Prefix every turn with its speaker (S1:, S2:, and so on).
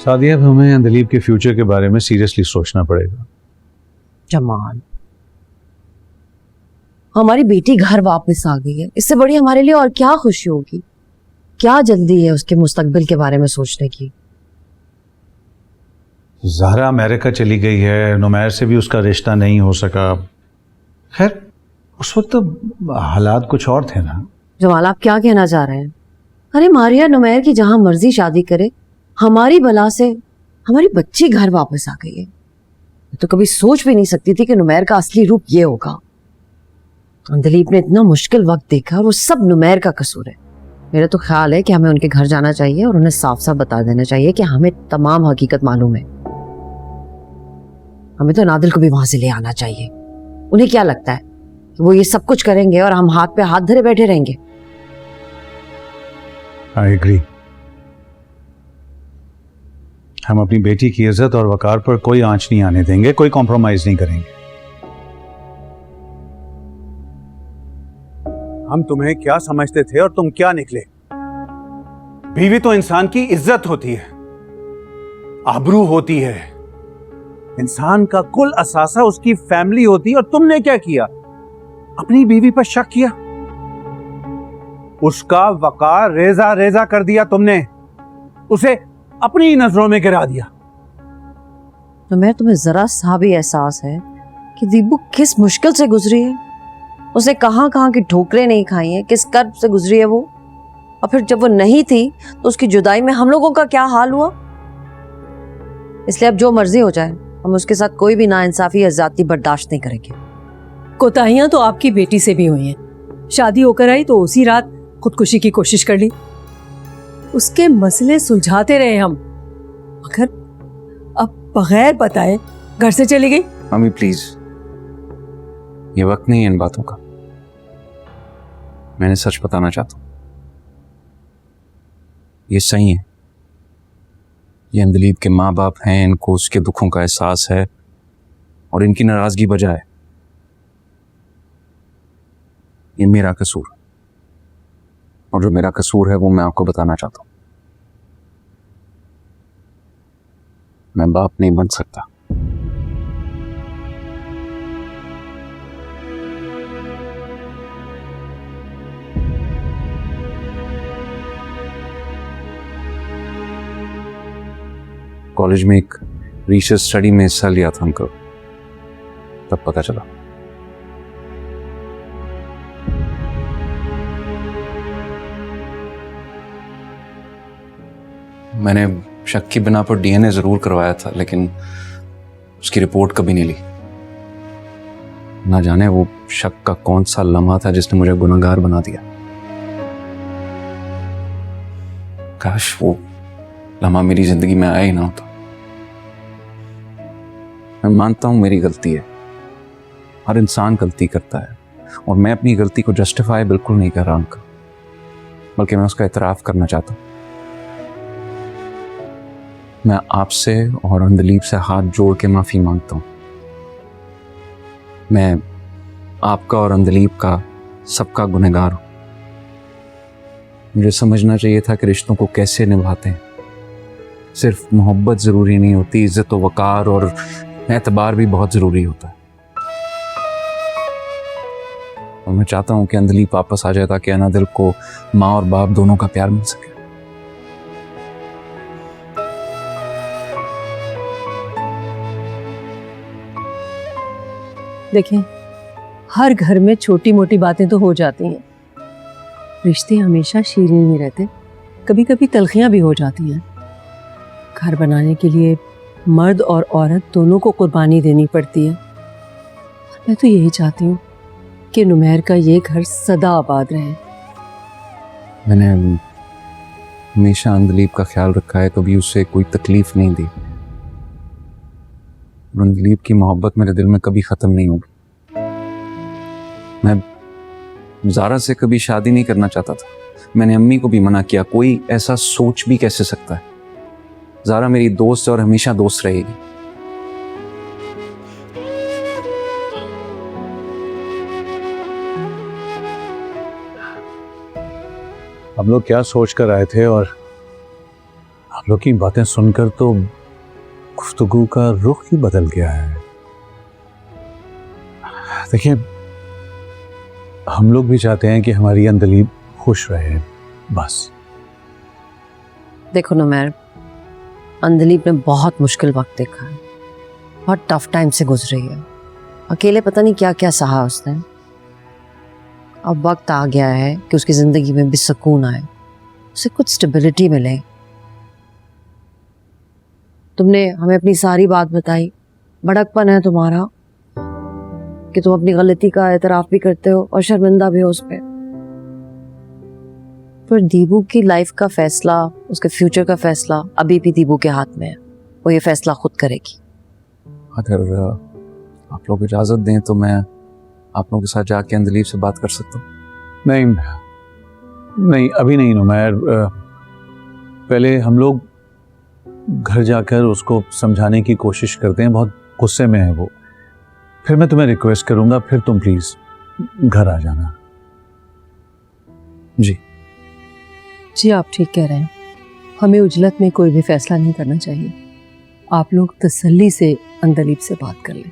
S1: सादिया, अब हमें दिलीप के फ्यूचर के बारे में सीरियसली सोचना पड़ेगा।
S2: जमाल, हमारी बेटी घर वापस आ गई है, इससे बड़ी हमारे लिए और क्या खुशी होगी। क्या जल्दी है उसके मुस्तकबिल के बारे में सोचने की।
S1: ज़हरा अमेरिका चली गई है, नुमैर से भी उसका रिश्ता नहीं हो सका। खैर, उस वक्त तो हालात कुछ और थे ना।
S2: जमाल, आप क्या कहना चाह रहे हैं? अरे मारिया नुमैर की जहां मर्जी शादी करे, हमारी बला से हमारी बच्ची घर वापस आ गई है। मैं तो कभी सोच भी नहीं सकती थी कि नुमैर का असली रूप ये होगा। दिलीप ने इतना मुश्किल वक्त देखा और वो सब नुमैर का कसूर है। मेरा तो ख्याल है कि हमें उनके घर जाना चाहिए और उन्हें साफ साफ बता देना चाहिए कि हमें तमाम हकीकत मालूम है। हमें तो नादिल को भी वहां से ले आना चाहिए। उन्हें क्या लगता है कि वो ये सब कुछ करेंगे और हम हाथ पे हाथ धरे बैठे रहेंगे?
S1: I agree. हम अपनी बेटी की इज्जत और वकार पर कोई आंच नहीं आने देंगे, कोई कॉम्प्रोमाइज नहीं करेंगे।
S3: हम तुम्हें क्या समझते थे और तुम क्या निकले? बीवी तो इंसान की इज्जत होती है, आबरू होती है, इंसान का कुल असासा उसकी फैमिली होती है। और तुमने क्या किया? अपनी बीवी पर शक किया, उसका वकार रेजा रेजा कर दिया तुमने, उसे अपनी नजरों में गिरा दिया।
S2: तो मैं तुम्हें जरा सा भी एहसास है कि दीपू किस मुश्किल से गुजरी है? उसने कहां कहां की ठोकरें नहीं खाई हैं, किस कर्ब से गुजरी है वो। और फिर जब वो नहीं थी तो उसकी जुदाई में हम लोगों का क्या हाल हुआ। इसलिए अब जो मर्जी हो जाए, हम उसके साथ कोई भी नाइंसाफी या ज्यादती बर्दाश्त नहीं करेंगे।
S4: कोताहियां तो आपकी बेटी से भी हुई हैं। शादी होकर आई तो उसी रात खुदकुशी की कोशिश कर ली। उसके मसले सुलझाते रहे हम, मगर अब बगैर बताए घर से चली गई।
S5: मम्मी प्लीज, ये वक्त नहीं है इन बातों का। मैंने सच बताना चाहता हूं, ये सही है। ये दिलीप के माँ बाप हैं, इनको उसके दुखों का एहसास है और इनकी नाराजगी वजह है। ये मेरा कसूर, और जो मेरा कसूर है वो मैं आपको बताना चाहता हूं। मैं बाप नहीं बन सकता। कॉलेज में एक रिसर्च स्टडी में हिस्सा लिया था हमको, तब पता चला। मैंने शक की बिना पर डीएनए जरूर करवाया था, लेकिन उसकी रिपोर्ट कभी नहीं ली। ना जाने वो शक का कौन सा लम्हा था जिसने मुझे गुनहगार बना दिया। काश वो लम्हा मेरी जिंदगी में आया ही ना होता। मैं मानता हूं मेरी गलती है, हर इंसान गलती करता है, और मैं अपनी गलती को जस्टिफाई बिल्कुल नहीं कर रहा अंकल, बल्कि मैं उसका इतराफ करना चाहता हूं। मैं आपसे और अंदलीप से हाथ जोड़ के माफी मांगता हूं। मैं आपका और अंदलीप का सबका गुनहगार हूं। मुझे समझना चाहिए था कि रिश्तों को कैसे निभाते हैं। सिर्फ मोहब्बत जरूरी नहीं होती, इज्जत व वकार और एतबार भी बहुत जरूरी होता है। और मैं चाहता हूं कि अंदलीप वापस आ जाए ताकि अनादिल को माँ और बाप दोनों का प्यार मिल सके।
S4: देखें, हर घर में छोटी मोटी बातें तो हो जाती हैं। रिश्ते हमेशा शीरीन नहीं रहते, कभी कभी तलखियां भी हो जाती हैं। घर बनाने के लिए मर्द और औरत दोनों को कुर्बानी देनी पड़ती है। मैं तो यही चाहती हूँ कि नुमैर का ये घर सदा आबाद रहे।
S5: मैंने हमेशा अंदलीप का ख्याल रखा है, कभी उससे कोई तकलीफ नहीं दी। अंदलीप की मोहब्बत मेरे दिल में कभी ख़त्म नहीं होगी। मैं ज़ारा से कभी शादी नहीं करना चाहता था। मैंने अम्मी को भी मना किया, कोई ऐसा सोच भी कैसे सकता है। ज़ारा मेरी दोस्त है और हमेशा दोस्त रहेगी।
S1: हम लोग क्या सोच कर आए थे और लोग की बातें सुनकर तो गुफ्तगू का रुख ही बदल गया है। देखिए, हम लोग भी चाहते हैं कि हमारी अंदलीब खुश रहे, बस।
S2: देखो नुमैर, अंदलीब ने बहुत मुश्किल वक्त देखा है, बहुत टफ टाइम से गुजरी है। अकेले पता नहीं क्या क्या सहा उसने। अब वक्त आ गया है कि उसकी जिंदगी में भी सुकून आए, उसे कुछ स्टेबिलिटी मिले। तुमने हमें अपनी सारी बात बताई, बड़कपन है तुम्हारा कि तुम अपनी गलती का एतराफ भी करते हो और शर्मिंदा भी हो उस पर दीबू की लाइफ का फैसला, उसके फ्यूचर का फैसला अभी भी दीबू के हाथ में है। वो ये फैसला खुद करेगी।
S5: अगर आप लोग इजाज़त दें तो मैं आप लोगों के साथ जाके अंदलीब से बात कर सकता हूँ।
S1: नहीं नहीं, अभी नहीं नुमैर। पहले हम लोग घर जाकर उसको समझाने की कोशिश करते हैं, बहुत गुस्से में है वो। फिर मैं तुम्हें रिक्वेस्ट करूंगा, फिर तुम प्लीज घर आ जाना।
S5: जी
S4: जी, आप ठीक कह रहे हैं। हमें उजलत में कोई भी फैसला नहीं करना चाहिए। आप लोग तसल्ली से अंदलीब से बात कर लें।